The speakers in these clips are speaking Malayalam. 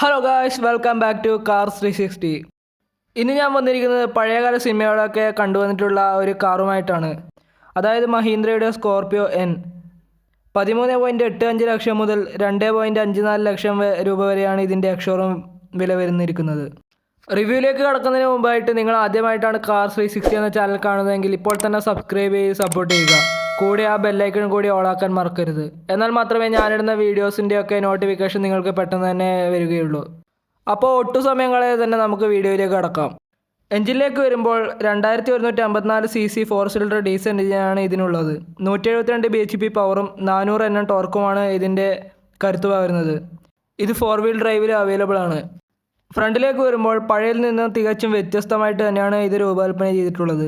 Hello guys, welcome back to cars 360. ഇന്ന് ഞാൻ വന്നിരിക്കുന്നത് പഴയകാല സിനിമകളൊക്കെ കണ്ടുവന്നിട്ടുള്ള ഒരു കാറുമായിട്ടാണ്. അതായത് മഹീന്ദ്രയുടെ സ്കോർപിയോ എൻ. 13.85 ലക്ഷം മുതൽ 2.54 ലക്ഷം രൂപ വരെയാണ് ഇതിൻ്റെ എക്സ്ഷോറൂം വില വരുന്നിരിക്കുന്നത്. റിവ്യൂയിലേക്ക് കടക്കുന്നതിന് മുമ്പായിട്ട് നിങ്ങൾ ആദ്യമായിട്ടാണ് കാർസ് 360 എന്ന ചാനൽ കാണുന്നതെങ്കിൽ ഇപ്പോൾ തന്നെ സബ്സ്ക്രൈബ് ചെയ്ത് സപ്പോർട്ട് ചെയ്യുക. കൂടെ ആ ബെല്ലൈക്കൺ കൂടി ഓളാക്കാൻ മറക്കരുത്. എന്നാൽ മാത്രമേ ഞാനിടുന്ന വീഡിയോസിൻ്റെയൊക്കെ നോട്ടിഫിക്കേഷൻ നിങ്ങൾക്ക് പെട്ടെന്ന് തന്നെ വരികയുള്ളൂ. അപ്പോൾ ഒട്ടു സമയം കളയാതെ തന്നെ നമുക്ക് വീഡിയോയിലേക്ക് കടക്കാം. എഞ്ചിനിലേക്ക് വരുമ്പോൾ 2154 cc 4 സിലിണ്ടർ ഡീസൽ എഞ്ചിനാണ് ഇതിനുള്ളത്. 172 bhp പവറും 400 Nm ടോർക്കുമാണ് ഇതിൻ്റെ കരുത്ത് പകരുന്നത്. ഇത് 4 വീൽ ഡ്രൈവിൽ അവൈലബിൾ ആണ്. ഫ്രണ്ടിലേക്ക് വരുമ്പോൾ പഴയതിൽ നിന്ന് തികച്ചും വ്യത്യസ്തമായിട്ട് തന്നെയാണ് ഇത് രൂപകൽപ്പന ചെയ്തിട്ടുള്ളത്.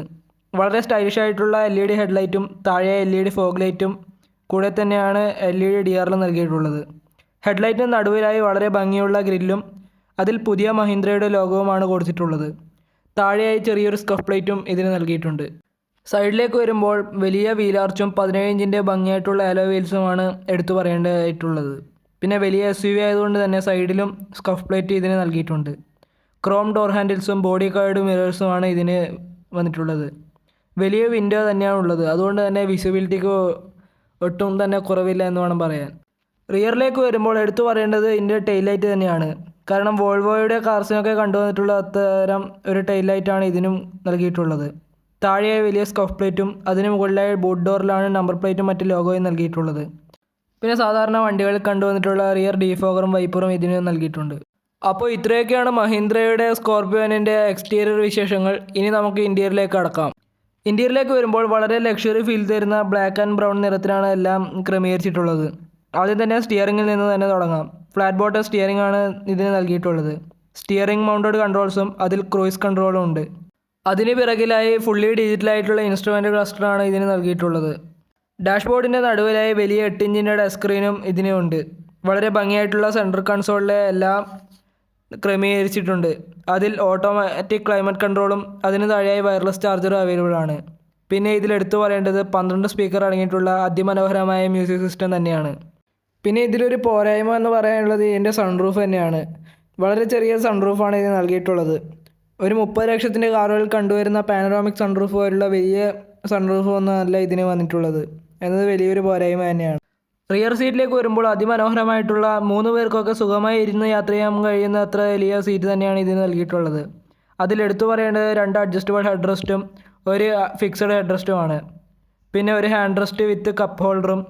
വളരെ സ്റ്റൈലിഷ് ആയിട്ടുള്ള LED ഹെഡ്ലൈറ്റും താഴെ LED ഫോഗ് ലൈറ്റും കൂടെ തന്നെയാണ് LED DRL നൽകിയിട്ടുള്ളത്. ഹെഡ്ലൈറ്റിന് നടുവിലായി വളരെ ഭംഗിയുള്ള ഗ്രില്ലും അതിൽ പുതിയ മഹീന്ദ്രയുടെ ലോഗോവുമാണ് കൊടുത്തിട്ടുള്ളത്. താഴെയായി ചെറിയൊരു സ്കഫ് പ്ലേറ്റും ഇതിന് നൽകിയിട്ടുണ്ട്. സൈഡിലേക്ക് വരുമ്പോൾ വലിയ വീലാർച്ചും 17 ഇഞ്ചിൻ്റെ ഭംഗിയായിട്ടുള്ള അലോ വീൽസുമാണ് എടുത്തു പറയേണ്ടതായിട്ടുള്ളത്. പിന്നെ വലിയ SUV ആയതുകൊണ്ട് തന്നെ സൈഡിലും സ്കഫ് പ്ലേറ്റ് ഇതിന് നൽകിയിട്ടുണ്ട്. ക്രോം ഡോർ ഹാൻഡിൽസും ബോഡി കാർഡ് മിറേഴ്സുമാണ് ഇതിന് വന്നിട്ടുള്ളത്. വലിയ വിൻഡോ തന്നെയാണ് ഉള്ളത്. അതുകൊണ്ട് തന്നെ വിസിബിലിറ്റിക്ക് ഒട്ടും തന്നെ കുറവില്ല എന്ന് വേണം പറയാൻ. റിയറിലേക്ക് വരുമ്പോൾ എടുത്തു പറയേണ്ടത് ഇതിൻ്റെ ടെയിൽ ലൈറ്റ് തന്നെയാണ്. കാരണം വോൾവോയുടെ കാർസിനൊക്കെ കണ്ടുവന്നിട്ടുള്ള അത്തരം ഒരു ടെയിൽ ലൈറ്റാണ് ഇതിനും നൽകിയിട്ടുള്ളത്. താഴെയായി വലിയ സ്കഫ് പ്ലേറ്റും അതിന് മുകളിലായി ബൂട്ട് ഡോറിലാണ് നമ്പർ പ്ലേറ്റും മറ്റ് ലോഗോയും നൽകിയിട്ടുള്ളത്. പിന്നെ സാധാരണ വണ്ടികളിൽ കണ്ടുവന്നിട്ടുള്ള റിയർ ഡീഫോഗറും വൈപ്പറും ഇതിന് നൽകിയിട്ടുണ്ട്. അപ്പോൾ ഇത്രയൊക്കെയാണ് മഹീന്ദ്രയുടെ സ്കോർപിയോ എന്നിൻ്റെ എക്സ്റ്റീരിയർ വിശേഷങ്ങൾ. ഇനി നമുക്ക് ഇൻറ്റീരിയറിലേക്ക് കടക്കാം. ഇൻറ്റീരിയറിലേക്ക് വരുമ്പോൾ വളരെ ലക്ഷറി ഫീൽ തരുന്ന ബ്ലാക്ക് ആൻഡ് ബ്രൗൺ നിറത്തിലാണ് എല്ലാം ക്രമീകരിച്ചിട്ടുള്ളത്. ആദ്യം തന്നെ സ്റ്റിയറിങ്ങിൽ നിന്ന് തന്നെ തുടങ്ങാം. ഫ്ലാറ്റ് ബോട്ടം സ്റ്റിയറിംഗ് ആണ് ഇതിന് നൽകിയിട്ടുള്ളത്. സ്റ്റിയറിംഗ് മൗണ്ടഡ് കൺട്രോൾസും അതിൽ ക്രൂയിസ് കൺട്രോളും ഉണ്ട്. അതിന് പിറകിലായി ഫുള്ളി ഡിജിറ്റലായിട്ടുള്ള ഇൻസ്ട്രുമെൻ്റ് ക്ലസ്റ്ററാണ് ഇതിന് നൽകിയിട്ടുള്ളത്. ഡാഷ്ബോർഡിൻ്റെ നടുവിലായി വലിയ 8 ഇഞ്ചിൻ്റെ ടച്ച് സ്ക്രീനും ഇതിനുണ്ട്. വളരെ ഭംഗിയായിട്ടുള്ള സെൻട്രൽ കൺസോളിലെ എല്ലാം ക്രമീകരിച്ചിട്ടുണ്ട്. അതിൽ ഓട്ടോമാറ്റിക് ക്ലൈമറ്റ് കൺട്രോളും അതിന് താഴെയായി വയർലെസ് ചാർജറും അവൈലബിൾ ആണ്. പിന്നെ ഇതിലെടുത്തു പറയേണ്ടത് 12 സ്പീക്കർ അടങ്ങിയിട്ടുള്ള അതിമനോഹരമായ മ്യൂസിക് സിസ്റ്റം തന്നെയാണ്. പിന്നെ ഇതിലൊരു പോരായ്മ എന്ന് പറയാനുള്ളത് ഇതിൻ്റെ സൺറൂഫ് തന്നെയാണ്. വളരെ ചെറിയ സൺറൂഫാണ് ഇതിന് നൽകിയിട്ടുള്ളത്. ഒരു 30 ലക്ഷത്തിൻ്റെ കാറുകളിൽ കണ്ടുവരുന്ന പാനറോമിക് സൺറൂഫ് പോലുള്ള വലിയ സൺറൂഫ് ഒന്നും അല്ല ഇതിന് വന്നിട്ടുള്ളത് എന്നത് വലിയൊരു പോരായ്മ തന്നെയാണ്. റിയർ സീറ്റിലേക്ക് വരുമ്പോൾ അതിമനോഹരമായിട്ടുള്ള 3 പേർക്കൊക്കെ സുഖമായി ഇരുന്ന് യാത്ര ചെയ്യാൻ കഴിയുന്ന അത്ര വലിയ സീറ്റ് തന്നെയാണ് ഇതിന് നൽകിയിട്ടുള്ളത്. അതിലെടുത്തു പറയേണ്ടത് 2 അഡ്ജസ്റ്റബിൾ ഹെഡ് റെസ്റ്റും ഒരു ഫിക്സഡ് ഹെഡ് റെസ്റ്റുമാണ്. പിന്നെ ഒരു ഹാൻഡ് റെസ്റ്റ് വിത്ത് കപ്പ് ഹോൾഡറും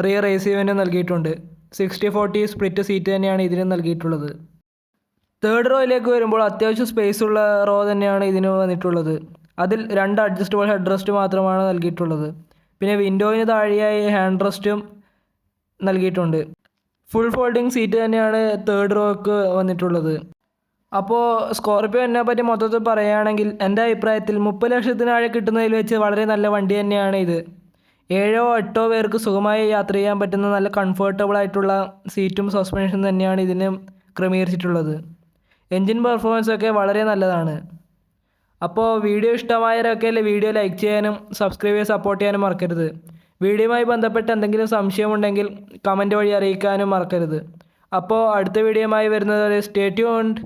റിയർ AC വെൻറ്റും നൽകിയിട്ടുണ്ട്. 60/40 സ്പ്ലിറ്റ് സീറ്റ് തന്നെയാണ് ഇതിന് നൽകിയിട്ടുള്ളത്. തേർഡ് റോയിലേക്ക് വരുമ്പോൾ അത്യാവശ്യം സ്പേസ് ഉള്ള റോ തന്നെയാണ് ഇതിന് വന്നിട്ടുള്ളത്. അതിൽ 2 അഡ്ജസ്റ്റബിൾ ഹെഡ് റെസ്റ്റ് മാത്രമാണ് നൽകിയിട്ടുള്ളത്. പിന്നെ വിൻഡോയിന് താഴെയായി ഹാൻഡ് റെസ്റ്റും നൽകിയിട്ടുണ്ട്. ഫുൾ ഫോൾഡിംഗ് സീറ്റ് തന്നെയാണ് തേർഡ് റോക്ക് വന്നിട്ടുള്ളത്. അപ്പോൾ സ്കോർപിയോ എന്നെ പറ്റി മൊത്തത്തിൽ പറയുകയാണെങ്കിൽ എൻ്റെ അഭിപ്രായത്തിൽ 30 ലക്ഷത്തിനാഴെ കിട്ടുന്നതിൽ വെച്ച് വളരെ നല്ല വണ്ടി തന്നെയാണ് ഇത്. 7-8 പേർക്ക് സുഖമായി യാത്ര ചെയ്യാൻ പറ്റുന്ന നല്ല കംഫർട്ടബിൾ ആയിട്ടുള്ള സീറ്റും സസ്പെൻഷൻ തന്നെയാണ് ഇതിന് ക്രമീകരിച്ചിട്ടുള്ളത്. എൻജിൻ പെർഫോമൻസൊക്കെ വളരെ നല്ലതാണ്. അപ്പോൾ വീഡിയോ ഇഷ്ടമായവരൊക്കെ വീഡിയോ ലൈക്ക് ചെയ്യാനും സബ്സ്ക്രൈബ് ചെയ്ത് സപ്പോർട്ട് ചെയ്യാനും മറക്കരുത്. വീഡിയോയുമായി ബന്ധപ്പെട്ട് എന്തെങ്കിലും സംശയമുണ്ടെങ്കിൽ കമൻറ്റ് വഴി അറിയിക്കാനും മറക്കരുത്. അപ്പോൾ അടുത്ത വീഡിയോയുമായി വരുന്നത് വരെ സ്റ്റേ ട്യൂൺഡ്.